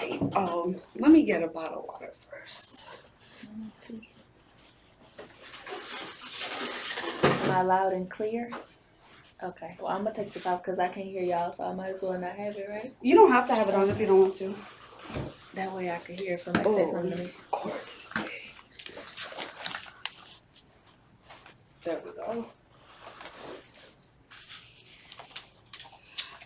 right. Let me get a bottle of water first. Am I loud and clear? Okay. Well, I'm gonna take this off because I can't hear y'all, so I might as well not have it, right? You don't have to have it on if you don't want to. That way I can hear if somebody say something to me. Of course. Okay. There we go.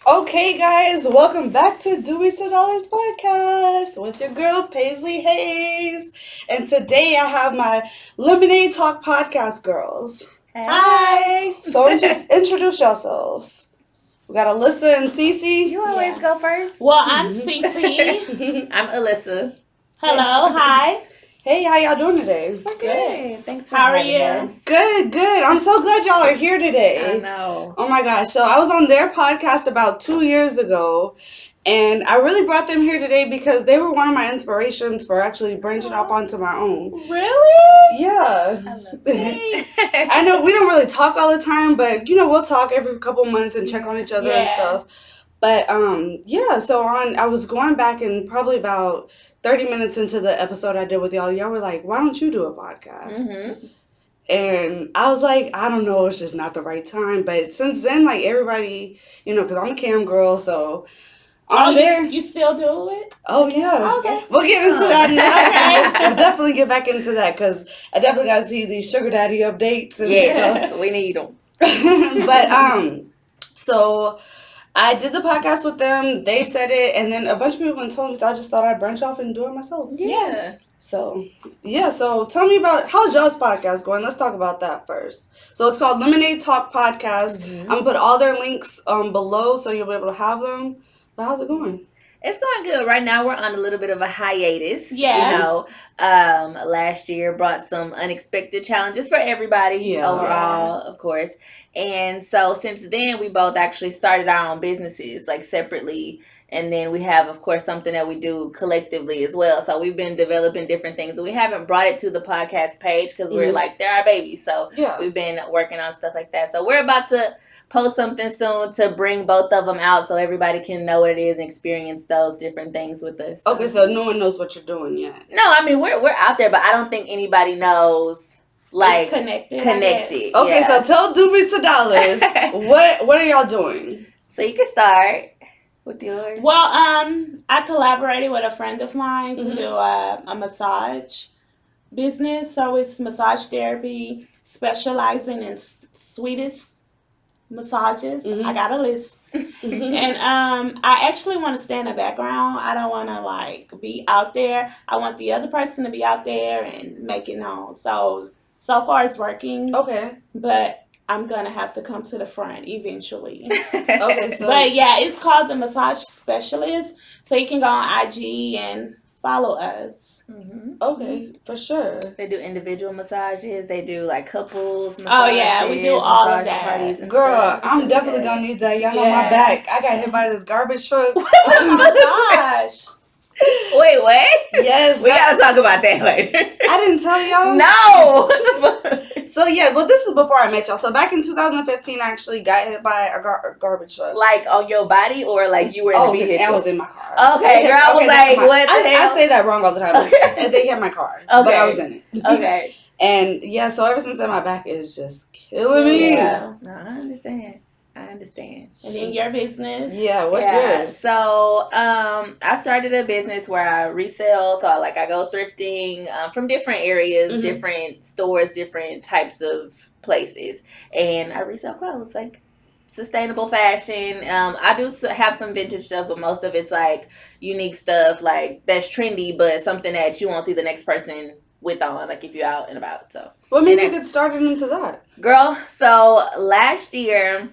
Okay, guys, welcome back to Dewey's to Dollars podcast with your girl Paisley Hayes, and today I have my Lemonade Talk podcast girls. Hey. Hi. So introduce yourselves. We got Alyssa and Cece. You always go first. Well, I'm Cece. I'm Alyssa. Hello. Hi. Hey, how y'all doing today? We're good. Thanks for How are having you? us. Good. I'm so glad y'all are here today. I know. Oh my gosh. So I was on their podcast about 2 years ago, and I really brought them here today because they were one of my inspirations for actually branching off onto my own. Really? Yeah. I love it. I know we don't really talk all the time, but we'll talk every couple months and check on each other and stuff. But so I was going back and probably about 30 minutes into the episode I did with y'all were like, why don't you do a podcast? Mm-hmm. And I was like, I don't know, it's just not the right time. But since then, like everybody, because I'm a cam girl, so I'm there. You still do it? Oh, yeah. Okay. We'll get into that in a second. We'll definitely get back into that because I definitely got to see these sugar daddy updates and Yes, stuff. we need them. But, so I did the podcast with them. They said it, and then a bunch of people have been telling me, so I just thought I'd branch off and do it myself. Yeah. So tell me about, how's y'all's podcast going? Let's talk about that first. So it's called Lemonade Talk Podcast. Mm-hmm. I'm going to put all their links below so you'll be able to have them. But how's it going? It's going good. Right now, we're on a little bit of a hiatus. Yeah. Last year brought some unexpected challenges for everybody overall, of course. And so since then, we both actually started our own businesses, like separately. And then we have, of course, something that we do collectively as well. So we've been developing different things. And we haven't brought it to the podcast page because we're like, they're our babies. So we've been working on stuff like that. So we're about to post something soon to bring both of them out so everybody can know what it is and experience those different things with us. Okay, so no one knows what you're doing yet. No, I mean, we're out there, but I don't think anybody knows, like, it's connected. Okay, so tell Doobies to Dollars, what are y'all doing? So you can start with yours. Well, I collaborated with a friend of mine to do a massage business. So it's massage therapy, specializing in sweetest massages. I got a list. And I actually want to stay in the background. I don't want to like be out there. I want the other person to be out there and make it known. So far it's working. Okay. But I'm gonna have to come to the front eventually. Okay, so But yeah, it's called the Massage Specialist. So you can go on IG and follow us. Okay, for sure. They do individual massages. They do like couples massages. Oh yeah, we do all of that. Parties and Girl, stuff. I'm definitely gonna need that. Y'all know my back. I got hit by this garbage truck. Oh my gosh. Wait, what? Yes. We gotta talk about that later. I didn't tell y'all. No. What the fuck? So yeah, well, this is before I met y'all. So back in 2015, I actually got hit by a garbage truck. Like on your body or like you were in the vehicle? I was in my car. Okay, girl, I was like, what the hell? I say that wrong all the time. Okay. They hit my car, but I was in it. Okay. And yeah, so ever since then, my back is just killing me. Yeah. No, I understand. And then your business. Yeah, what's yours? So, I started a business where I resell. So, I go thrifting from different areas, different stores, different types of places, and I resell clothes, like sustainable fashion. I do have some vintage stuff, but most of it's like unique stuff, like that's trendy, but something that you won't see the next person with on, like if you're out and about. So, What made you get started into that, girl? So last year,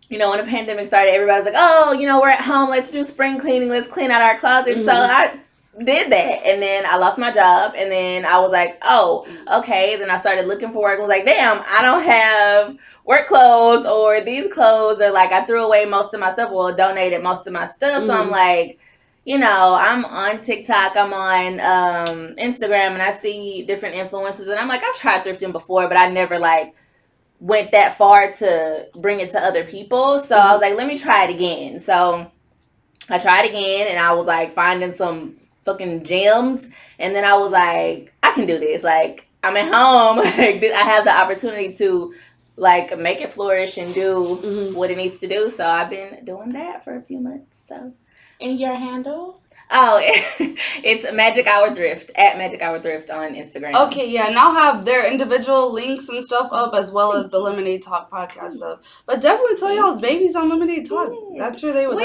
when the pandemic started, everybody's like, oh, we're at home. Let's do spring cleaning. Let's clean out our closet. So I did that. And then I lost my job. And then I was like, oh, okay. Then I started looking for work. I was like, damn, I don't have work clothes or these clothes. Or like I threw away most of my stuff. Well, donated most of my stuff. So I'm like, I'm on TikTok. I'm on Instagram. And I see different influencers. And I'm like, I've tried thrifting before. But I never like went that far to bring it to other people. So I was like, let me try it again. So I tried again, and I was like finding some fucking gems, and then I was like, I can do this. Like, I'm at home. Like, I have the opportunity to like make it flourish and do what it needs to do. So I've been doing that for a few months. So. And your handle? Oh, it's Magic Hour Thrift at Magic Hour Thrift on Instagram. Okay, yeah, and I'll have their individual links and stuff up as well as the Lemonade Talk podcast stuff. But definitely tell y'all's babies on Lemonade Talk. I'm sure they would.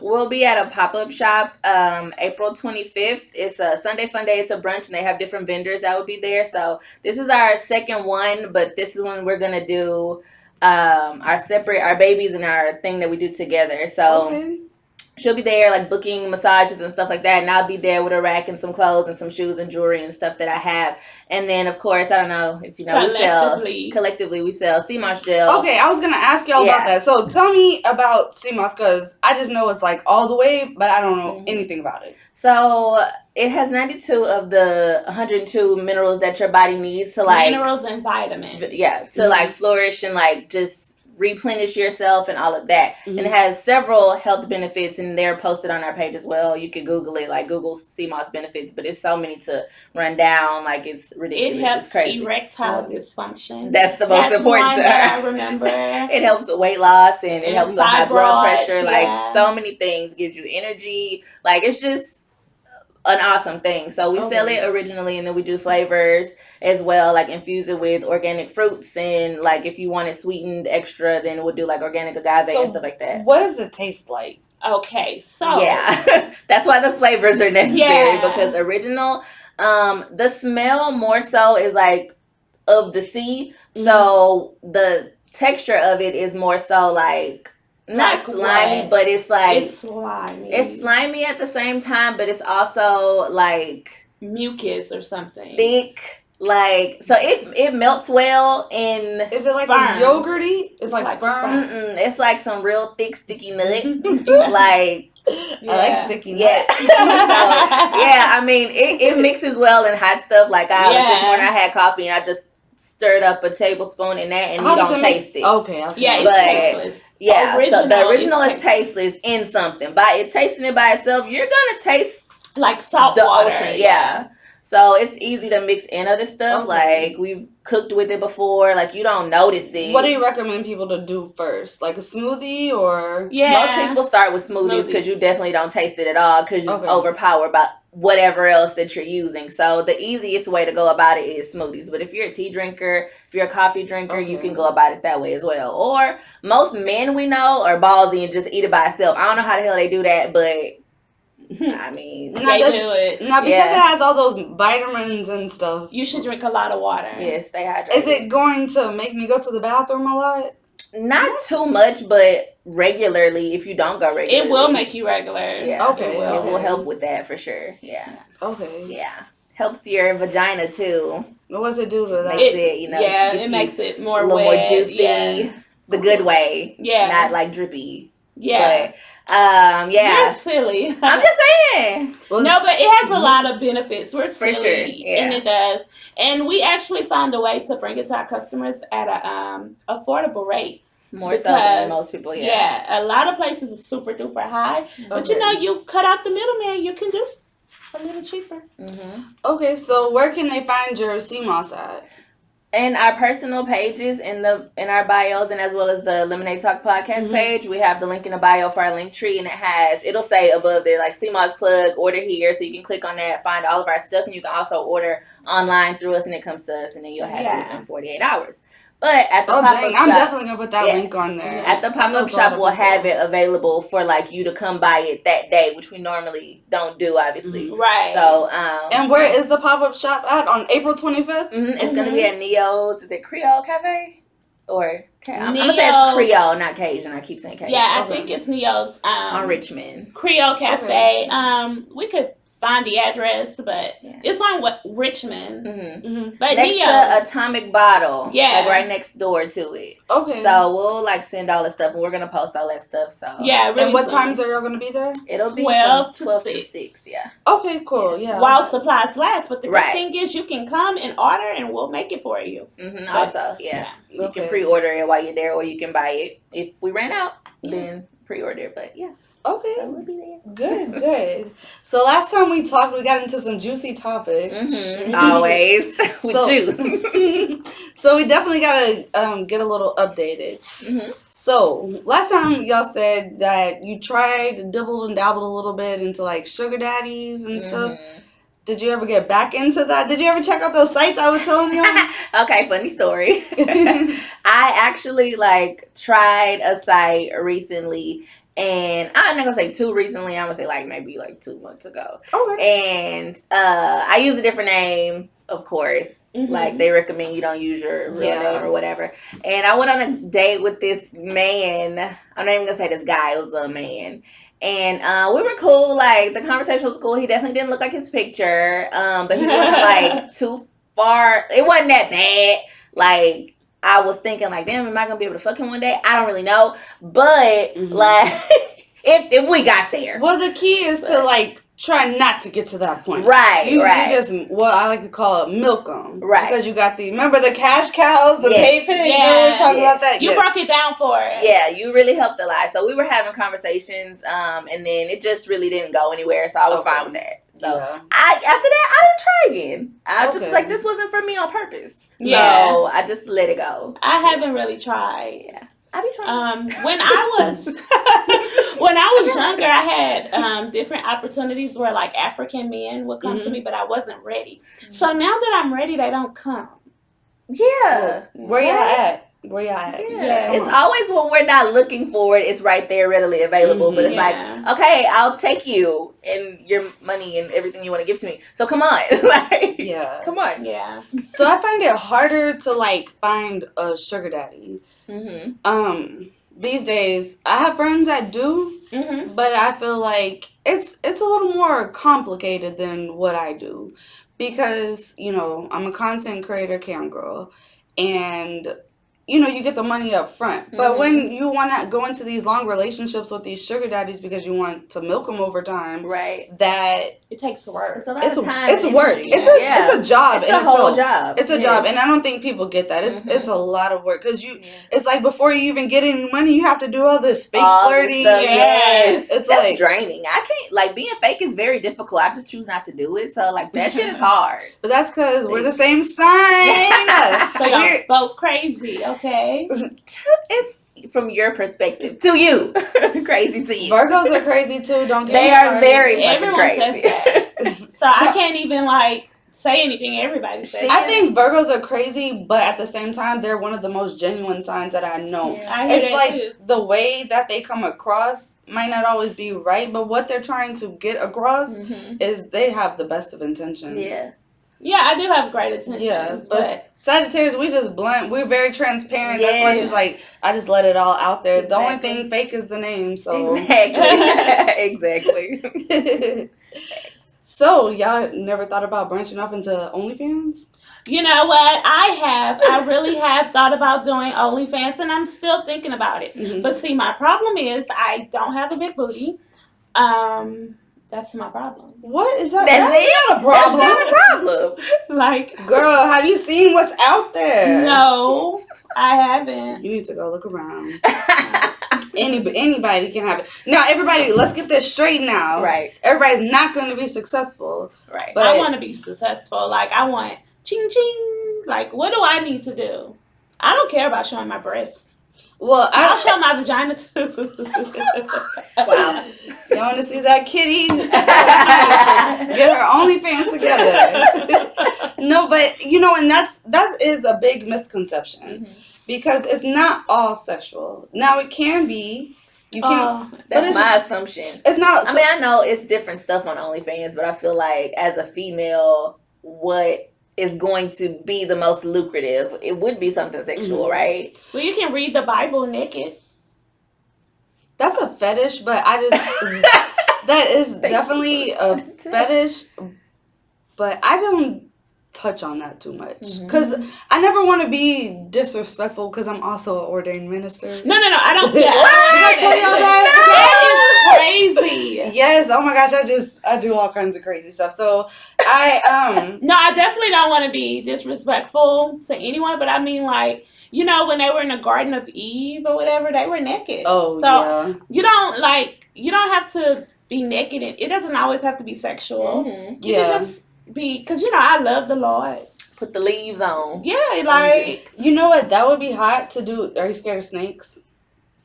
We'll be at a pop-up shop April 25th. It's a Sunday fun day. It's a brunch, and they have different vendors that will be there. So this is our second one, but this is when we're gonna do our babies and our thing that we do together. So. Okay. She'll be there, like, booking massages and stuff like that. And I'll be there with a rack and some clothes and some shoes and jewelry and stuff that I have. And then, of course, I don't know if you know, collectively we sell sea moss gel. Okay, I was going to ask y'all about that. So tell me about sea moss, because I just know it's, like, all the way, but I don't know anything about it. So it has 92 of the 102 minerals that your body needs to, like... Minerals and vitamins. Yeah, to, like, flourish and, like, just... replenish yourself and all of that. And it has several health benefits, and they're posted on our page as well. You can Google it, like Google sea moss benefits, but it's so many to run down, like it's ridiculous. It helps it's crazy. erectile dysfunction. That's the most important to her. I remember. It helps with weight loss, and it helps with high blood pressure. Yeah. Like so many things, gives you energy. Like it's just an awesome thing. So we sell it originally, and then we do flavors as well, like infuse it with organic fruits, and like if you want it sweetened extra, then we'll do like organic agave and stuff like that. What does it taste like? Okay, so yeah, that's why the flavors are necessary, because original, the smell more so is like of the sea, so the texture of it is more so like not slimy, but it's like it's slimy. It's slimy at the same time, but it's also like mucus or something. Thick, like so it melts well in. Is it like sperm. Yogurty? It's like sperm. It's like some real thick sticky nut. Like I like sticky nut. Yeah. So, yeah, I mean it mixes well in hot stuff. Like like this morning I had coffee and I just stirred up a tablespoon in that, and you don't taste it. Okay, it's tasteless. Yeah, so the original is tasteless in something. By it tasting it by itself, you're gonna taste like salt the water. Ocean. Yeah. So it's easy to mix in other stuff. Like we've cooked with it before. Like you don't notice it. What do you recommend people to do first? Like a smoothie or? Yeah. Most people start with smoothies because you definitely don't taste it at all because it's overpowered by whatever else that you're using. So the easiest way to go about it is smoothies. But if you're a tea drinker, if you're a coffee drinker, you can go about it that way as well. Or most men we know are ballsy and just eat it by itself. I don't know how the hell they do that, but I mean, they do it. Now, because it has all those vitamins and stuff, you should drink a lot of water. Yes, stay hydrated. Is it going to make me go to the bathroom a lot? Not too much, but regularly. If you don't go regularly, it will make you regular. Yeah, it will help with that for sure. Yeah. Okay. Yeah, helps your vagina too. What does it do to that? Makes it, you know, it makes it more a little wet, more juicy, the good way. Yeah, not like drippy. Yeah. But, you're silly. I'm just saying. No, but it has a lot of benefits. We're silly, for sure, and it does. And we actually found a way to bring it to our customers at a affordable rate. More so than most people. Yeah, a lot of places are super duper high, but you know, you cut out the middleman. You can do a little cheaper. Okay, so where can they find your sea moss at? In our personal pages, in our bios, and as well as the Lemonade Talk podcast page, we have the link in the bio for our link tree, and it'll say above there like sea moss plug, order here, so you can click on that, find all of our stuff, and you can also order online through us, and it comes to us, and then you'll have it within 48 hours. But at the pop-up shop, I'm definitely gonna put that link on there. At the pop-up shop, we'll have it available for like you to come buy it that day, which we normally don't do, obviously. Right. So, and where is the pop-up shop at? On April 25th? It's gonna be at Neo's. Is it Creole Cafe? Or I'm gonna say it's Creole, not Cajun. I keep saying Cajun. Yeah, I think it's Neo's. On Richmond. Creole Cafe. We could find the address, but it's on Richmond. But next to Atomic Bottle, like right next door to it. Okay. So we'll like send all the stuff, and we're gonna post all that stuff. So really. And what times are y'all gonna be there? It'll be 12 to 6. 6. Yeah. Okay, cool. Yeah. While supplies last, but the good thing is you can come and order, and we'll make it for you. Also, you can pre-order it while you're there, or you can buy it if we ran out. Then pre-order, but yeah. Okay. So we'll be there. Good. So last time we talked, we got into some juicy topics. Always with So- you. So we definitely gotta get a little updated. So last time y'all said that you tried, dabbled and dabbled a little bit into like sugar daddies and stuff. Did you ever get back into that? Did you ever check out those sites I was telling y'all? Okay, funny story. I actually like tried a site recently, and I'm not gonna say too recently. I'm gonna say like maybe like 2 months ago. Okay. And I used a different name, of course. Mhm. Like they recommend you don't use your real name or whatever. And I went on a date with this man. I'm not even gonna say this guy. It was a man. And we were cool. Like the conversation was cool. He definitely didn't look like his picture. But he wasn't like too far. It wasn't that bad. Like I was thinking like, damn, am I gonna be able to fuck him one day? I don't really know. But like if we got there. Well, the key is to like try not to get to that point. Right. You just, what I like to call it, milk them. Right. Because you got remember the cash cows, the pay pigs? Yeah. You always talk about that. You broke it down for it. Yeah, you really helped a lot. So we were having conversations, and then it just really didn't go anywhere. So I was fine with that. So after that, I didn't try again. I was just like, this wasn't for me on purpose. Yeah. So I just let it go. I haven't really tried. Yeah. I be trying. When I was younger, I had different opportunities where like African men would come to me, but I wasn't ready. So now that I'm ready, they don't come. Yeah. Where y'all at? Yeah. It's always when we're not looking for it, it's right there readily available. But it's like, okay, I'll take you and your money and everything you want to give to me. So come on. Like, come on. Yeah. So I find it harder to like find a sugar daddy. These days, I have friends that do, but I feel like it's a little more complicated than what I do because, you know, I'm a content creator cam girl and, you know, you get the money up front. But when you want to go into these long relationships with these sugar daddies because you want to milk them over time, that it takes work. It's a lot of time. It's work. It's a job. It's a whole job. It's a job, and I don't think people get that. It's a lot of work because it's like before you even get any money, you have to do all this fake flirting. Yes, it's that's like draining. I can't like being fake is very difficult. I just choose not to do it. So like that shit is hard. But that's because we're the same sign. So y'all both crazy, okay? It's from your perspective to you, crazy to you. Virgos are crazy too. Don't get they me are started. very Everyone crazy. says that. So I can't even like say anything. Everybody says. I think Virgos are crazy, but at the same time, they're one of the most genuine signs that I know. I hear it's that like too. the way that they come across might not always be right, but what they're trying to get across is they have the best of intentions. Yeah, I do have great intentions. Yeah, but Sagittarius, we just blunt. We're very transparent. That's why she's like, I just let it all out there. The only thing fake is the name. So Exactly. So y'all never thought about branching off into OnlyFans? You know what? I really have thought about doing OnlyFans, and I'm still thinking about it. But see, my problem is I don't have a big booty. That's my problem. What is that? That's not a problem. That's not a problem. Like, girl, have you seen what's out there? No, I haven't. You need to go look around. Anybody can have it. Now, everybody, let's get this straight now. Right. Everybody's not going to be successful. Right. But I want to be successful. Like, I want ching ching. Like, what do I need to do? I don't care about showing my breasts. Well, I'll show my vagina too. Wow. You want to see that kitty? Get her OnlyFans together. No, but you know, and that is a big misconception because it's not all sexual. Now it can be. You can. That's my assumption. It's not. I mean, I know it's different stuff on OnlyFans, but I feel like as a female, what is going to be the most lucrative? It would be something sexual, right? Well, you can read the Bible naked. That's a fetish, but I just that is definitely a fetish, but I don't touch on that too much because I never want to be disrespectful because I'm also an ordained minister. No, I don't. Did I tell y'all that? That is crazy. Yes, oh my gosh, I do all kinds of crazy stuff. So I No, I definitely don't want to be disrespectful to anyone, but I mean, like, you know, when they were in the Garden of Eve or whatever, they were naked. Oh, so yeah. you don't have to be naked. It doesn't always have to be sexual. Mhm. You can just be, because, you know, I love the Lord. Put the leaves on. Yeah, like, You know what? That would be hot to do. Are you scared of snakes?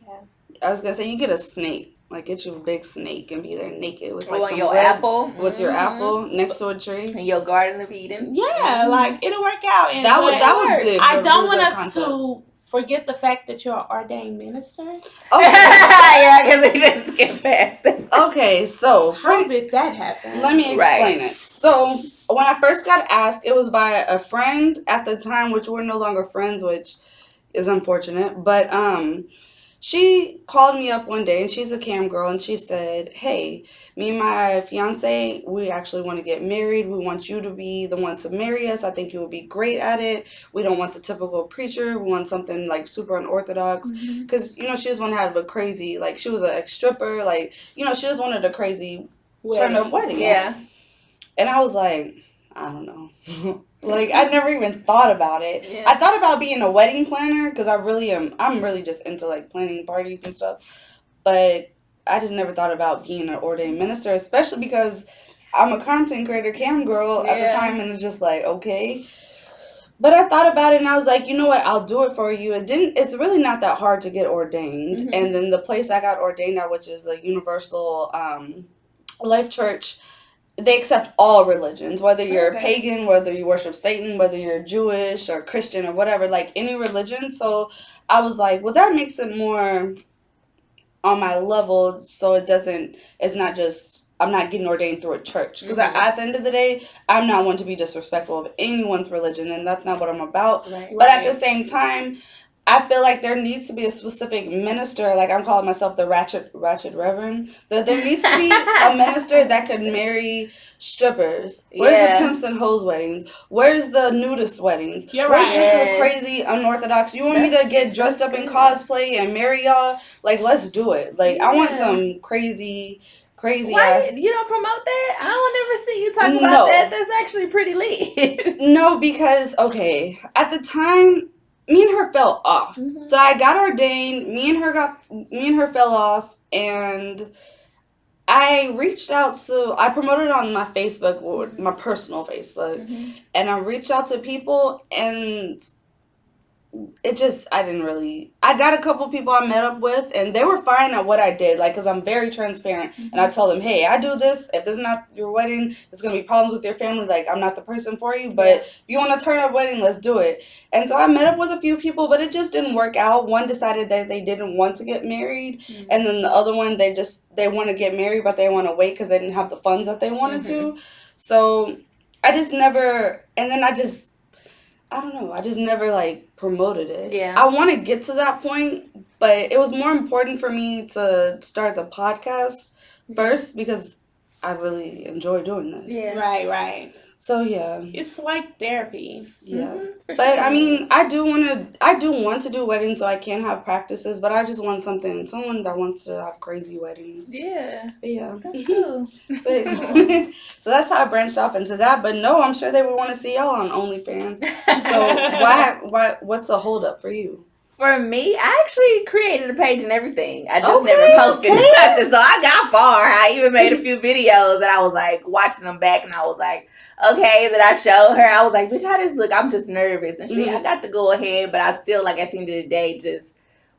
Yeah. I was gonna say you get a snake, like get you a big snake and be there naked with like on some your bread, apple. with your apple next to a tree. In your Garden of Eden. yeah, like, it'll work out. And That would be. I don't really want good us concept. to forget the fact that you're an ordained minister. Okay. Yeah, because we just skip past it. Okay, so How did that happen? let me explain it. So when I first got asked, it was by a friend at the time, which we're no longer friends, which is unfortunate. But she called me up one day, and she's a cam girl, and she said, "Hey, me and my fiance, we actually want to get married. We want you to be the one to marry us. I think you would be great at it. We don't want the typical preacher. We want something like super unorthodox." Because, you know, she just wanted to have a crazy, like, she was an ex-stripper. Like, you know, she just wanted a crazy turn-up wedding. Yeah. And I was like, I don't know. Like, I never even thought about it. Yeah. I thought about being a wedding planner because I'm really just into, like, planning parties and stuff. But I just never thought about being an ordained minister, especially because I'm a content creator, cam girl at the time, and it's just like, okay. But I thought about it, and I was like, you know what? I'll do it for you. It's really not that hard to get ordained. Mhm. And then the place I got ordained at, which is the Universal Life Church, they accept all religions, whether you're a pagan, whether you worship Satan, whether you're Jewish or Christian or whatever, like any religion. So I was like, well, that makes it more on my level, so it's not just, I'm not getting ordained through a church. Because at the end of the day, I'm not one to be disrespectful of anyone's religion, and that's not what I'm about. Right. But at the same time, I feel like there needs to be a specific minister, like I'm calling myself the ratchet reverend, that there needs to be a minister that could marry strippers. Where's the pimps and hoes weddings? Where's the nudist weddings? You're Where's right. just the crazy unorthodox? You want me to get dressed up in cosplay and marry y'all? Like, let's do it. Like, I want some crazy ass. You don't promote that? I don't ever see you talk about that. That's actually pretty lit. No, because, okay, at the time, me and her fell off. Mhm. So I got ordained, me and her fell off, and I reached out to, I promoted on my Facebook, or my personal Facebook, and I reached out to people, and it just, I got a couple people I met up with, and they were fine at what I did, like, because I'm very transparent, and I tell them, hey, I do this, if this is not your wedding, there's going to be problems with your family, like, I'm not the person for you, but if you want to turn up wedding, let's do it. And so I met up with a few people, but it just didn't work out. One decided that they didn't want to get married, and then the other one, they want to get married, but they want to wait because they didn't have the funds that they wanted to. So I just never, and then I don't know, I just never, like, promoted it. Yeah. I want to get to that point, but it was more important for me to start the podcast first because I really enjoy doing this. Yeah. Right. So, yeah. It's like therapy. Yeah. But, I mean, I do want to do weddings so I can have practices, but I just want someone that wants to have crazy weddings. Yeah. But, yeah. That's cool. But, so that's how I branched off into that. But no, I'm sure they would want to see y'all on OnlyFans. So what's a hold up for you? For me, I actually created a page and everything. I just never posted nothing. So I got far. I even made a few videos that I was like watching them back, and I was like, okay, that I showed her. I was like, bitch, how this look? I'm just nervous. And I got to go ahead, but I still, like, at the end of the day,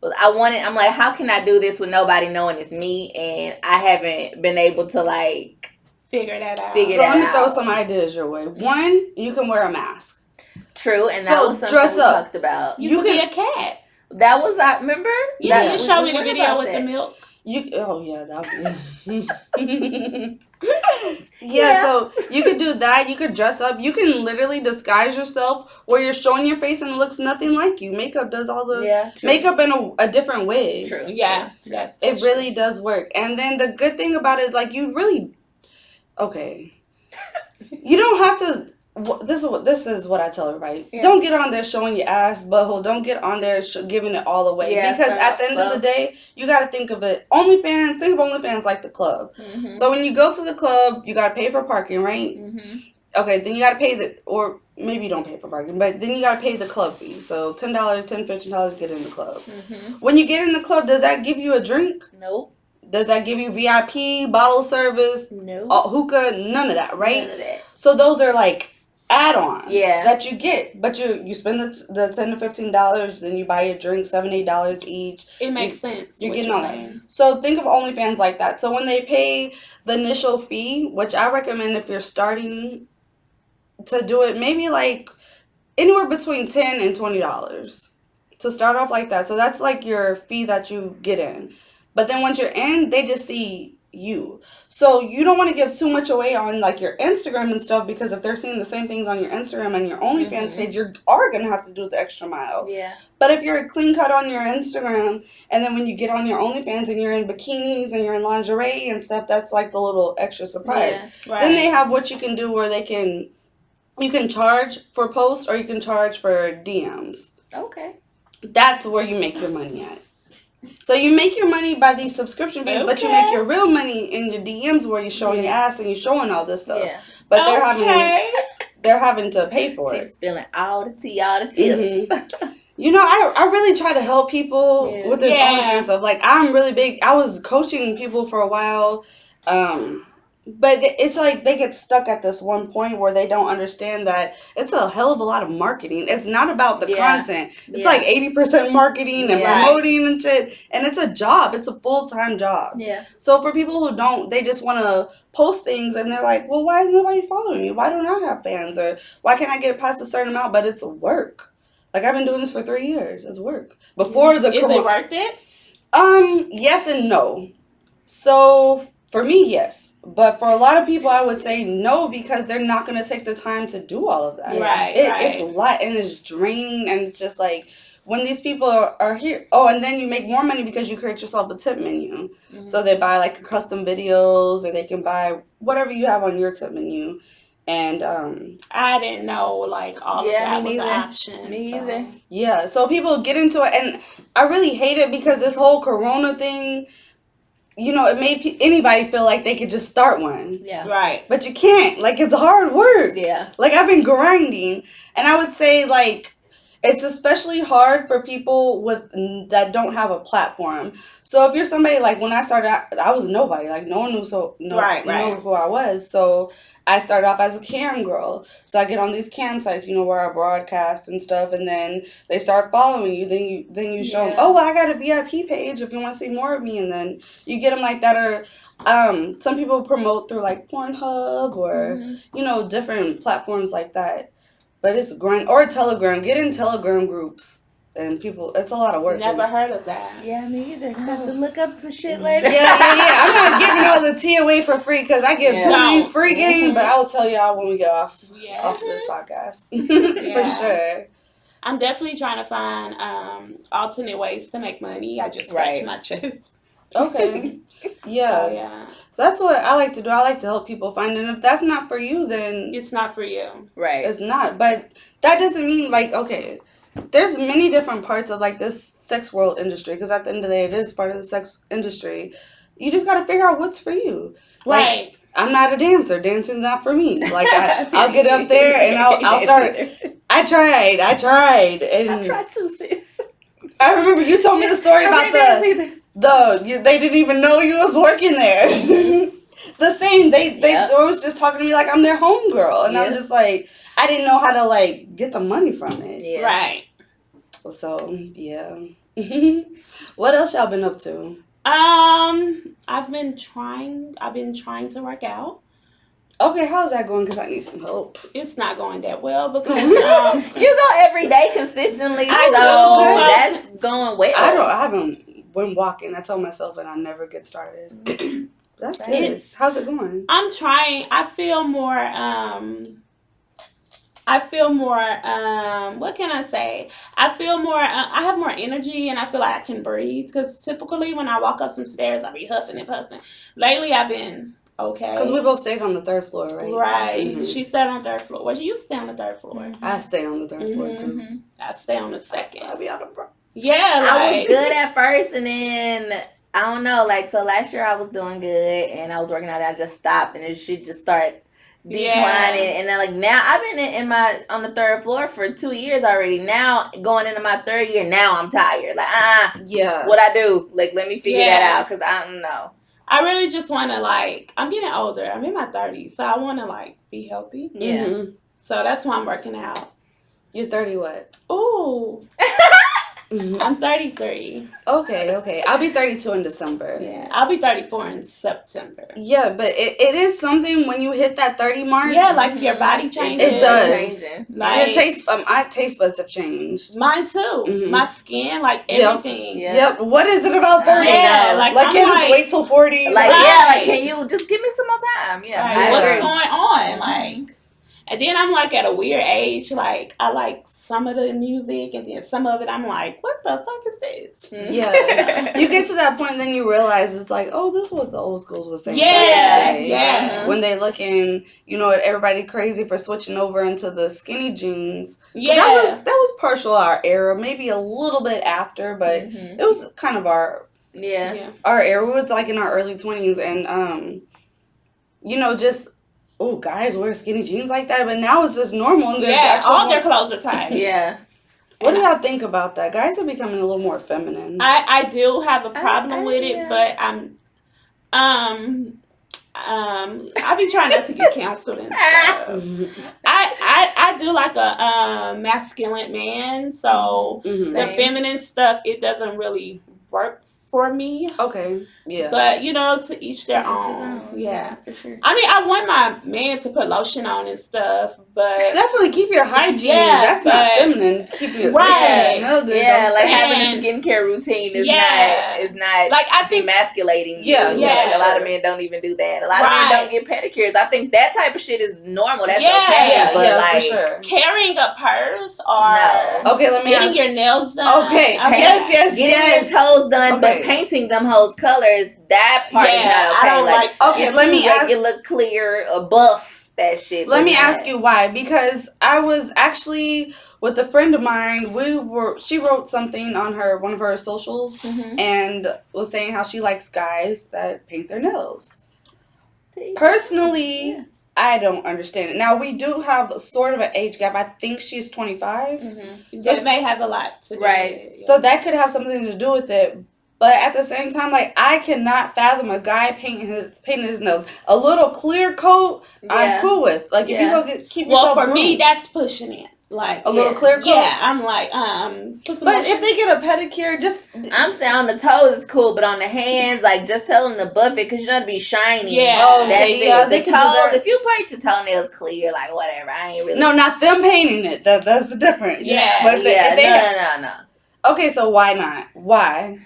I'm like, how can I do this with nobody knowing it's me? And I haven't been able to, like, figure that out. So let me throw some ideas your way. One, you can wear a mask. True, and that was something dress we up. talked about. You could be a cat. That was, I remember? Yeah, you showed me the video with the milk. That would be... So you could do that. You could dress up. You can literally disguise yourself where you're showing your face and it looks nothing like you. Makeup does all the... makeup in a different way. True. Yeah. It really does work. And then the good thing about it, like, you really... Okay. You don't have to... this is what I tell everybody. Yeah. Don't get on there showing your ass, butthole. Don't get on there giving it all away. Yeah, because start at off the end of the slow. day, you got to think of it. OnlyFans, think of OnlyFans like the club. Mm-hmm. So when you go to the club, you got to pay for parking, right? Mm-hmm. Okay, then you got to pay or maybe you don't pay for parking, but then you got to pay the club fee. So $10, $15 get in the club. Mm-hmm. When you get in the club, does that give you a drink? Nope. Does that give you VIP, bottle service, Nope. hookah? None of that, right? None of that. So those are like add-ons Yeah. that you get, but you spend the $10 to $15, then you buy a drink, $7, $8 each. It makes sense. You're what getting you're on that. saying. So think of OnlyFans like that. So when they pay the initial fee, which I recommend if you're starting to do it, maybe like anywhere between $10 and $20 to start off like that. So that's like your fee that you get in. But then once you're in, they just see you. So you don't want to give too much away on like your Instagram and stuff, because if they're seeing the same things on your Instagram and your OnlyFans Mhm. page, you are going to have to do the extra mile. Yeah. But if you're clean cut on your Instagram, and then when you get on your OnlyFans and you're in bikinis and you're in lingerie and stuff, that's like the little extra surprise. Yeah. Right. Then they have what you can do where you can charge for posts or you can charge for DMs. Okay. That's where you make your money at. So you make your money by these subscription fees, but you Okay. make your real money in your DMs where you're showing your ass and you're showing all this stuff. Yeah. But Okay. they're having to pay for She's it. spilling all the tea, all the tips. You know, I really try to help people Yeah. with this Yeah. OnlyFans stuff. Like, I'm really big. I was coaching people for a while. But it's like they get stuck at this one point where they don't understand that it's a hell of a lot of marketing. It's not about the Yeah. content. It's Yeah. like 80% marketing and Yeah. promoting and shit. And it's a job. It's a full-time job. Yeah. So for people who don't, they just want to post things and they're like, well, why is nobody following me? Why don't I have fans? Or why can't I get past a certain amount? But it's work. Like, I've been doing this for 3 years. It's work. Before the Is it worth it? yes and no. So for me, yes. But for a lot of people, I would say no, because they're not going to take the time to do all of that. Yeah. Right. It's a lot, and it's draining, and it's just like when these people are here. Oh, and then you make more money because you create yourself a tip menu. Mhm. So they buy like custom videos, or they can buy whatever you have on your tip menu. And I didn't know like all Yeah, of that me was an neither. option. Me so. either. yeah, so people get into it, and I really hate it because this whole Corona thing, you know, it made anybody feel like they could just start one. Yeah. Right. But you can't. Like, it's hard work. Yeah. Like, I've been grinding, and I would say, like, it's especially hard for people that don't have a platform. So if you're somebody, like, when I started, I was nobody. Like, no one knew Right. know who I was. So I started off as a cam girl. So I get on these cam sites, you know, where I broadcast and stuff, and then they start following you. Then you show them, Yeah. oh, well, I got a VIP page if you want to see more of me, and then you get them like that. Or some people promote through like Pornhub or Mhm. you know, different platforms like that. But it's grind, or Telegram. Get in Telegram groups, and people. It's a lot of work. Never heard of that. Yeah, me either. I have to look up some shit Yeah, later. yeah. I'm not giving all the tea away for free because I give Yeah. too many Don't. free game. But I will tell y'all when we get off Yeah. this podcast Yeah. for sure. I'm definitely trying to find alternate ways to make money. I just scratch Right. my chest. Okay. So, Yeah. yeah. So that's what I like to do. I like to help people find it. And if that's not for you, then It's not for you. Right. it's not. But that doesn't mean like, okay, there's many different parts of like this sex world industry, because at the end of the day, it is part of the sex industry. You just got to figure out what's for you. Like, Right. I'm not a dancer. Dancing's not for me. Like, I'll get up there and I'll start. I tried. And I tried to, sis. I remember you told me the story about they didn't even know you was working there. The same. They Yep. was just talking to me like I'm their homegirl, and I'm Yeah. just like, I didn't know how to like get the money from it. Yeah. Right. So yeah. What else y'all been up to? I've been trying to work out. Okay, how's that going? Because I need some help. It's not going that well because You go every day consistently, I so do. that's going well. I haven't been walking. I told myself, and I never get started. That's good. It's- How's it going? I'm trying. I feel more. What can I say? I feel more. I have more energy, and I feel like I can breathe. Because typically, when I walk up some stairs, I be huffing and puffing. Lately, I've been Okay. Because we both stayed on the third floor, right? Right. Mhm. She stayed on the third floor. Well, you stay on the third floor. I stay on the third floor too. Mhm. I stay on the second. I be on the bro. Yeah, I like was good at first, and then I don't know. Like, so last year I was doing good, and I was working out. I just stopped, and it should just start declining. And then like now I've been in my on the third floor for 2 years already. Now going into my third year, now I'm tired. Like, Yeah. what I do? Like, let me figure Yeah. that out because I don't know. I really just want to like. I'm getting older. I'm in my 30s, so I want to like be healthy. Yeah. Mhm. So that's why I'm working out. You're 30 what? Ooh, Mhm. I'm 33. Okay. I'll be 32 in December. Yeah, I'll be 34 in September. Yeah, but it is something when you hit that 30 mark. Yeah, like your body changes. It does. Changing. Like, My taste buds have changed. mine too. Mhm. My skin, like Yep. everything. Yeah. Yep. What is it about 30? Yeah, know. like Like, I'm can like, just wait till 40? Like, Right. yeah, like, can you just give me some more time? Yeah, Right, I what's agree. going on? Like, and then I'm like at a weird age. Like, I like some of the music, and then some of it I'm like, what the fuck is this? Yeah. You get to that point, and then you realize it's like, oh, this was the old schools was saying. Yeah, back in the day. yeah. When they looking, everybody crazy for switching over into the skinny jeans. Yeah. That was partial our era, maybe a little bit after, but Mhm. it was kind of our Yeah. era. We was like in our early 20s, and just guys wear skinny jeans like that, but now it's just normal. And there's actually all their clothes are tight. Yeah. What do y'all think about that? Guys are becoming a little more feminine. I do have a problem with it, yeah. but I be trying not to get canceled and stuff. Mhm. I do like a masculine man, so Mhm. the Same. feminine stuff it doesn't really work for me. Okay. Yeah. But to each their Each his own. Yeah. for sure. I mean, I want my man to put lotion on and stuff, but Definitely keep your hygiene. Yeah, That's not but- feminine. Keep your Right. you smell good. Yeah, don't like stink. having a And- skincare routine is Yeah. not like I think demasculating you. Yeah, Like a lot sure. of men don't even do that. A lot of Right. men don't get pedicures. I think that type of shit is normal. That's Yeah. okay. Yeah, But yeah, like, for sure. carrying a purse or No. Okay, let me getting ask. your nails done. Okay. Yes. getting your toes done, but Okay. painting them hoes colors, that part is Yeah, not okay. I don't like that. Okay, your let me shoes, like, ask- you look clear, buff, that shit. Let but me not- ask you why. Because I was actually with a friend of mine. She wrote something on one of her socials Mhm. and was saying how she likes guys that paint their nails. Personally, Yeah. I don't understand it. Now we do have sort of an age gap. I think she's 25. Mhm. That may have a lot to do Right. with it. So that could have something to do with it. But at the same time, like, I cannot fathom a guy painting his nails. A little clear coat, I'm Yeah. cool with. Like, if you Yeah. go keep Well, yourself for me, groomed. that's pushing it. Like, A little Yeah. clear coat. yeah, I'm like, put some But lotion. if they get a pedicure, just I'm saying on the toes is cool, but on the hands, like, just tell them to buff it because you know to be shiny. Yeah. Oh, That's yeah, it. they The can do toes, that. if you paint your toenails clear, like, whatever, I ain't really. No, not them painting it. That's the difference. Yeah. But No. okay, so why not? Why?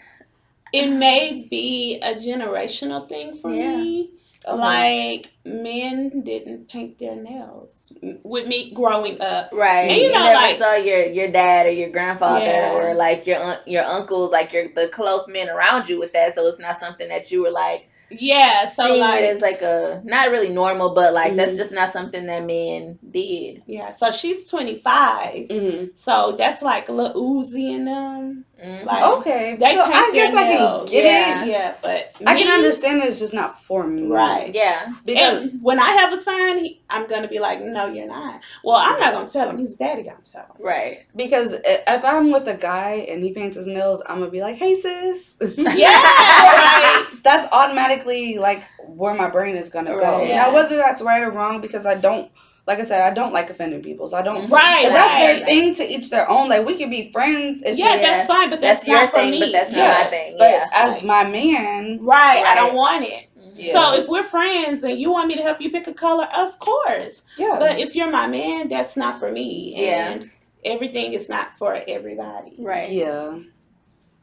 It may be a generational thing for Yeah. me. Okay. Like, men didn't paint their nails with me growing up. Right. And you know, never like- saw your dad or your grandfather Yeah. or like your uncles, like the close men around you with that. So it's not something that you were like Yeah, so seeing like, it as like a not really normal, but like that's Mhm. just not something that men did. yeah, so she's 25. Mm-hmm. So that's like a little Uzi in them. Mhm. Like, Okay. they So paint I guess their I can nails. get Yeah. it. Yeah, but I me, can understand it. It's just not for me. Right. Yeah. Because And when I have a son, I'm gonna be like, no, you're not. Well, I'm not gonna tell him. His daddy gonna tell him. Right. Because if I'm with a guy and he paints his nails, I'm gonna be like, "Hey, sis." Yeah, right. That's automatically like where my brain is gonna go. Right. Yeah. Now, whether that's right or wrong, because I don't, like I said, I don't like offending people, so I don't. Right, If that's their right. thing, to each their own. Like, we can be friends. It's Yeah, just, that's fine, but that's, That's your not for thing, me. but that's not Yeah, my thing. but Yeah. as Right. my man, Right, I Right. don't want it. yeah, So if we're friends and you want me to help you pick a color, of course. yeah, But if you're my man, that's not for me. Yeah. And everything is not for everybody. Right. yeah.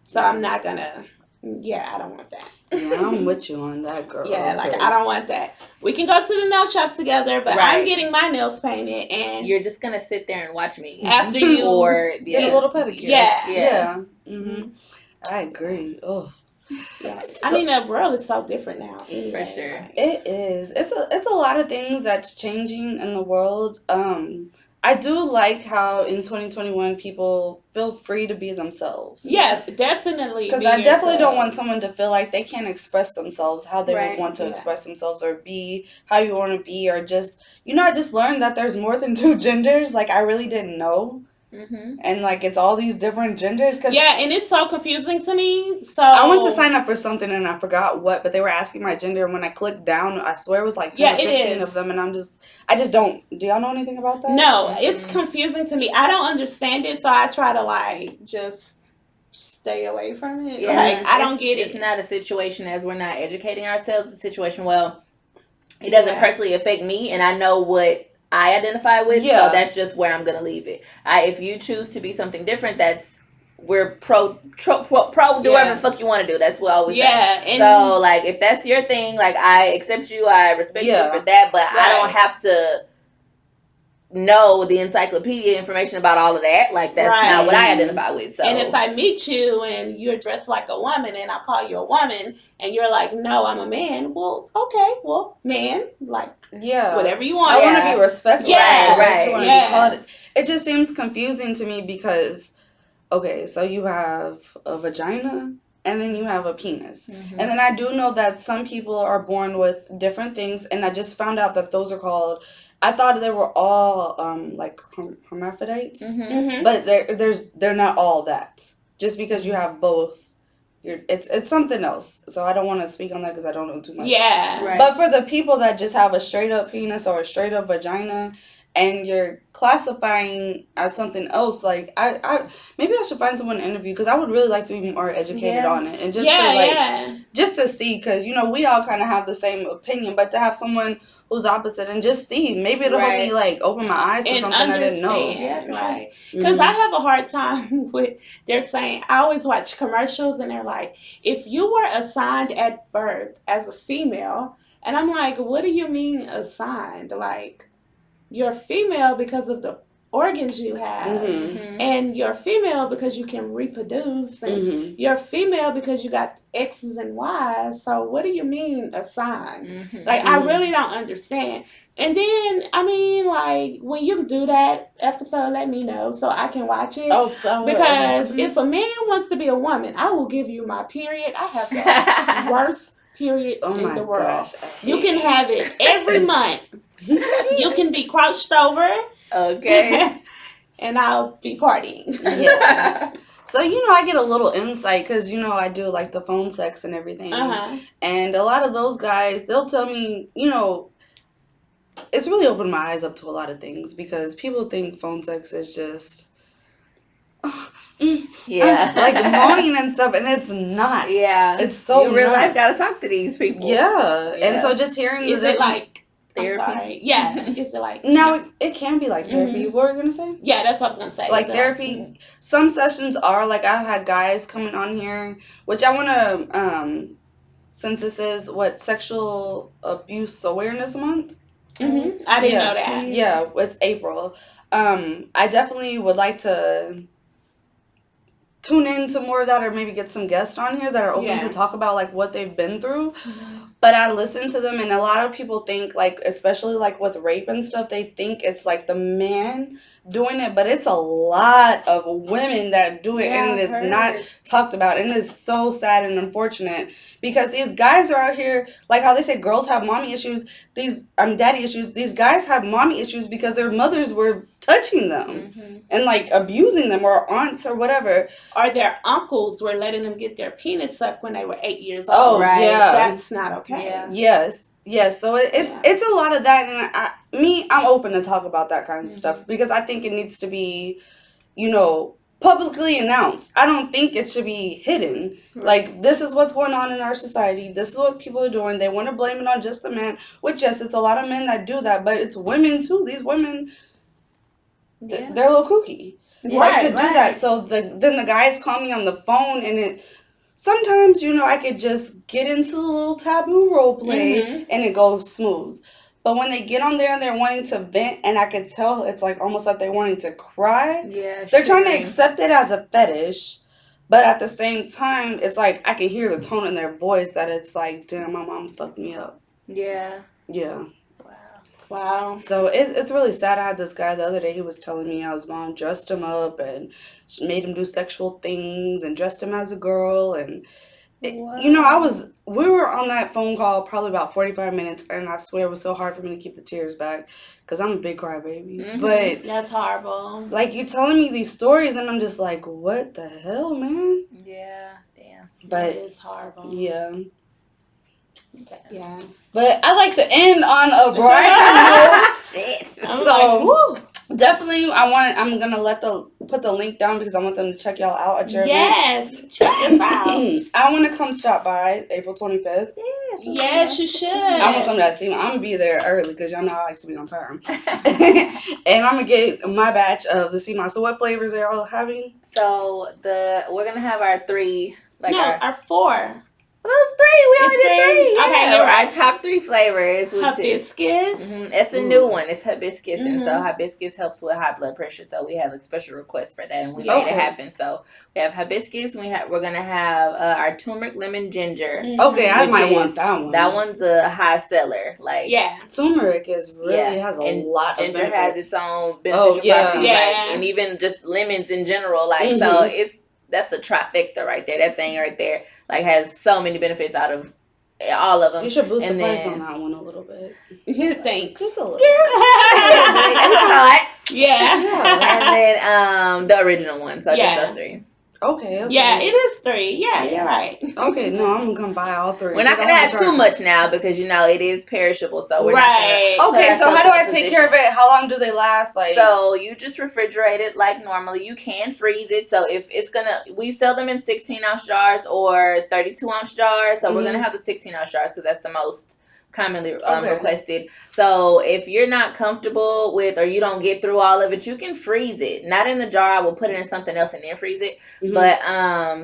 So I'm not gonna. Yeah, I don't want that. Yeah, I'm with you on that, girl. Yeah, like 'cause- I don't want that. We can go to the nail shop together, but I'm Right. getting my nails painted, and You're just gonna sit there and watch me. after you, Or Get a little pedicure. yeah, Yeah. Mm-hmm. I agree. Oh, Yeah. So- I mean, the world is so different now. Anyway. For sure. Like, It is. It's a lot of things that's changing in the world. I do like how in 2021 people feel free to be themselves. yes, definitely. Because be I definitely don't yourself. want someone to feel like they can't express themselves how they Right. would want to Yeah. express themselves or be how you want to be or just, I just learned that there's more than two genders. Like, I really didn't know. Mm-hmm. And, like, it's all these different genders. Cause Yeah, and it's so confusing to me. So I went to sign up for something and I forgot what, but they were asking my gender. And when I clicked down, I swear it was like 10 Yeah, or it 15 is. of them. And I just don't. Do y'all know anything about that? No, it's Mhm. confusing to me. I don't understand it, so I try to like just stay away from it. Yeah, Like I don't it's- get It's it. not a situation as we're not educating ourselves. It's a situation, well, it doesn't Yeah. personally affect me, and I know what I identify with, Yeah. so that's just where I'm gonna leave it. If you choose to be something different, we're pro do whatever Yeah. the fuck you want to do. That's what I always say. Yeah, and So like, if that's your thing, like I accept you, I respect Yeah. you for that, but I don't Right. have to know the encyclopedia information about all of that. Like that's Right. not what I identify with. So and if I meet you and you're dressed like a woman and I call you a woman and you're like, no, I'm a man. Well, okay, well, man, like Yeah. whatever you want. I want to Yeah. be respectful. Yeah, Right. right, You want to yeah. be called. It just seems confusing to me because, okay, so you have a vagina and then you have a penis. Mhm. And then I do know that some people are born with different things, and I just found out that those are called. I thought they were all like hermaphrodites, Mhm. Mhm. but they're not all that. Just because you have both, it's something else. So I don't want to speak on that because I don't know too much. Yeah. Right. But for the people that just have a straight up penis or a straight up vagina, and you're classifying as something else, like I maybe I should find someone to interview because I would really like to be more educated Yeah. on it and just yeah, to like yeah. just to see, because we all kind of have the same opinion, but to have someone who's opposite and just see, maybe it'll help me like open my eyes to And something I didn't know. understand, Yeah, for sure. right? Because I have a hard time with. They're saying I always watch commercials and they're like, if you were assigned at birth as a female, and I'm like, what do you mean assigned? Like, you're female because of the organs you have. Mhm. Mhm. And you're female because you can reproduce, and Mhm. you're female because you got X's and Y's. So what do you mean assigned? Mhm. Like I Mhm. really don't understand. And then I mean, like when you do that episode, let me know so I can watch it. Oh, I will. Because Mhm. if a man wants to be a woman, I will give you my period. I have the worst periods Oh in my the world. gosh. You can have it every month. You can be crouched over. Okay. And I'll be partying. Yeah. So, I get a little insight because, I do like the phone sex and everything. Uh-huh. And a lot of those guys, they'll tell me, it's really opened my eyes up to a lot of things because people think phone sex is just, Yeah. like moaning and stuff, and it's not. Yeah. It's so you real not. life gotta talk to these people. Yeah. Yeah. And so just hearing Is the it like Therapy? I'm sorry. Yeah. Is it like Now, it can be like therapy. Mhm. What were you going to say? Yeah, that's what I was gonna say. Like Is it therapy, some sessions are like I've had guys coming on here, which I want to, since this is Sexual Abuse Awareness Month. I didn't Yeah. know that. Yeah, it's April. I definitely would like to tune into more of that, or maybe get some guests on here that are open Yeah. to talk about like what they've been through. Mhm. But I listen to them, and a lot of people think, like, especially like with rape and stuff, they think it's like the man doing it, but it's a lot of women that do it, and I've it's not heard. talked about, and it's so sad and unfortunate because these guys are out here, like how they say girls have mommy issues, daddy issues. These guys have mommy issues because their mothers were touching them Mhm. and like abusing them, or aunts or whatever. Or their uncles were letting them get their penis sucked when they were 8 years Oh, old. right. yeah. That's not okay. Yeah. Yes. So it's Yeah. it's a lot of that, and I'm open to talk about that kind of Mhm. stuff because I think it needs to be, publicly announced. I don't think it should be hidden. Like, this is what's going on in our society. This is what people are doing. They want to blame it on just the man, which, yes, it's a lot of men that do that, but it's women too. These women, Yeah. they're a little kooky. Yeah. Like to Right, do right. that. So then the guys call me on the phone, and sometimes, I could just get into the little taboo role play Mhm. and it goes smooth. But when they get on there and they're wanting to vent, and I could tell it's like almost like they're wanting to cry, Yeah. they're trying to triggering. accept it as a fetish, But at the same time, it's like I can hear the tone in their voice that it's like, damn, my mom fucked me up. Yeah. Yeah. Wow. So it's really sad. I had this guy the other day. He was telling me how his mom dressed him up and she made him do sexual things and dressed him as a girl. And you know, we were on that phone call probably about 45 minutes, and I swear it was so hard for me to keep the tears back because I'm a big crybaby. Mhm. But That's horrible. like you telling me these stories, and I'm just like, what the hell, man? Yeah. Damn. But It's horrible. yeah. Yeah. But I like to end on a brighter note. Shit. So definitely, I'm gonna put the link down because I want them to check y'all out at your event. Yes. Check us out. I want to come stop by April 25th. Yes, you should. I want somebody to see me. I'm gonna be there early because y'all know I like to be on time. And I'm gonna get my batch of the sea moss. So what flavors are y'all having? So we're gonna have our 3. Our 4. Those 3. We only did 3. Yeah. Okay, you're right. Our top 3 flavors, which Hibiscus. it's a new one. It's hibiscus, and so Mhm. hibiscus helps with high blood pressure. So we had like special requests for that, and we made it happen. So we have hibiscus. And we're gonna have our turmeric, lemon, ginger. Okay, I Which might is- want that one. That one's a high seller. Like Yeah. Turmeric is really has a and lot of ginger benefits. has its own beneficial yeah. properties, Yeah. like, and even just lemons in general. Like so, that's a trifecta right there. That thing right there, like, has so many benefits out of all of them. You should boost And the price then- on that one a little bit. Thanks. Just a little. That's a lot. Yeah. And then the original one. So Yeah. just those 3. Okay. Yeah, it is 3. Yeah, Yeah. you're right. Okay, no, I'm gonna buy all 3. We're not gonna have too much now because it is perishable. So we're Right. not gonna Okay, put so how do I ourselves in a take care of it? How long do they last? Like, So you just refrigerate it like normally. You can freeze it. So if it's we sell them in 16-ounce jars or 32-ounce jars. So we're gonna have the 16-ounce jars because that's the most commonly requested. So if you're not comfortable with, or you don't get through all of it, you can freeze it. Not in the jar. I will put it in something else and then freeze it. But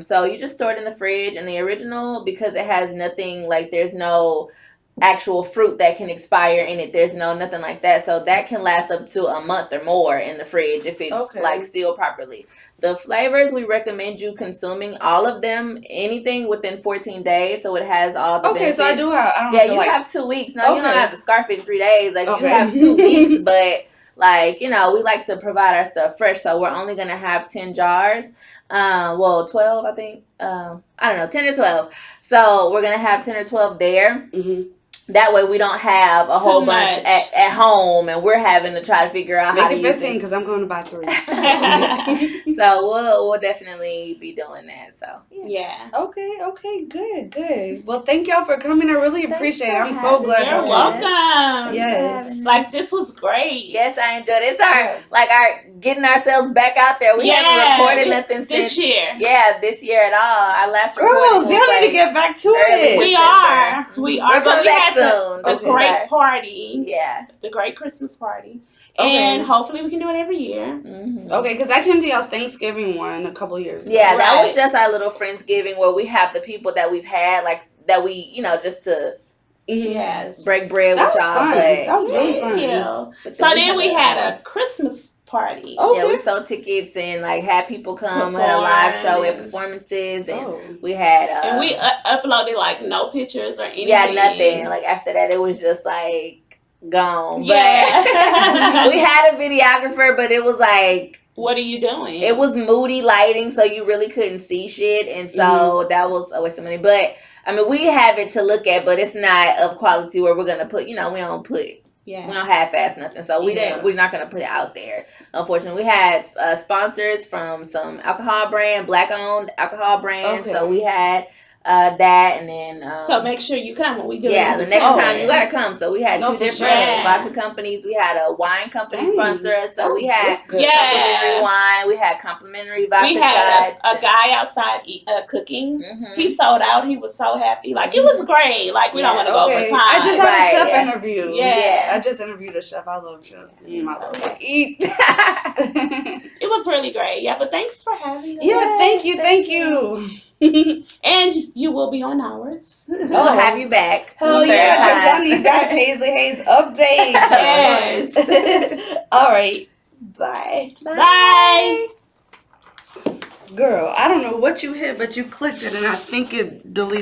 so you just store it in the fridge. And the original, because it has nothing, like, there's no actual fruit that can expire in it. There's nothing like that. So that can last up to a month or more in the fridge if it's like sealed properly. The flavors, we recommend you consuming all of them, anything within 14 days. So it has all the benefits. so I don't you have 2 weeks. No, you don't have to scarf it in 3 days. Like, you have 2 weeks, but like, we like to provide our stuff fresh. So we're only going to have 10 jars. 12, I think. I don't know, 10 or 12. So we're going to have 10 or 12 there. That way we don't have a whole bunch at home and we're having to try to figure out how to use it. 15 because I'm going to buy 3. So we'll definitely be doing that. So yeah. Okay, good. Well, thank y'all for coming. I really appreciate it. I'm so glad You're y'all came. welcome. Yes. Like, this was great. Yes, I enjoyed it. It's our getting ourselves back out there. We haven't recorded nothing this year. Yeah, this year at all. Our last Girls, y'all need to get back to it. We are. We're coming back soon. The great party. Yeah. The great Christmas party. Okay. And hopefully we can do it every year. Okay, because I came to y'all's Thanksgiving one a couple years ago. Yeah, that was just our little Friendsgiving where we have the people that we've had, like, that we, just to Yes. break bread That with was y'all. fun. But That was really fun. But then we had a Christmas party. Yeah, we sold tickets and like had people come. We had a live show and performances, and we had and we uploaded like no pictures or anything. Yeah, nothing. Like after that, it was just like gone. Yeah. But we had a videographer, but it was like, what are you doing? It was moody lighting, so you really couldn't see shit, and so that was a waste of money. But I mean, we have it to look at, but it's not of quality where we're gonna put. We don't put. Yeah. We don't half-ass nothing, so we're not gonna put it out there. Unfortunately, we had sponsors from some alcohol brand, black-owned alcohol brand. So we had that, and then so make sure you come when we do it. Yeah, the next time you gotta come. So we had two different vodka companies. We had a wine company sponsor us. So we had complimentary wine. We had complimentary vodka shots. We had a guy outside cooking. He sold out. He was so happy. Like, it was great. Like, we don't want to go over time. I just had a chef interview. Yeah. I just interviewed a chef. I love chef. I love to eat. It was really great. Yeah, but thanks for having us. Yeah, thank you. And you will be on ours. We'll have you back. Hell yeah, because y'all need that Paisley Hayes update. Yes. All right. Bye. Bye. Girl, I don't know what you hit, but you clicked it, and I think it deleted.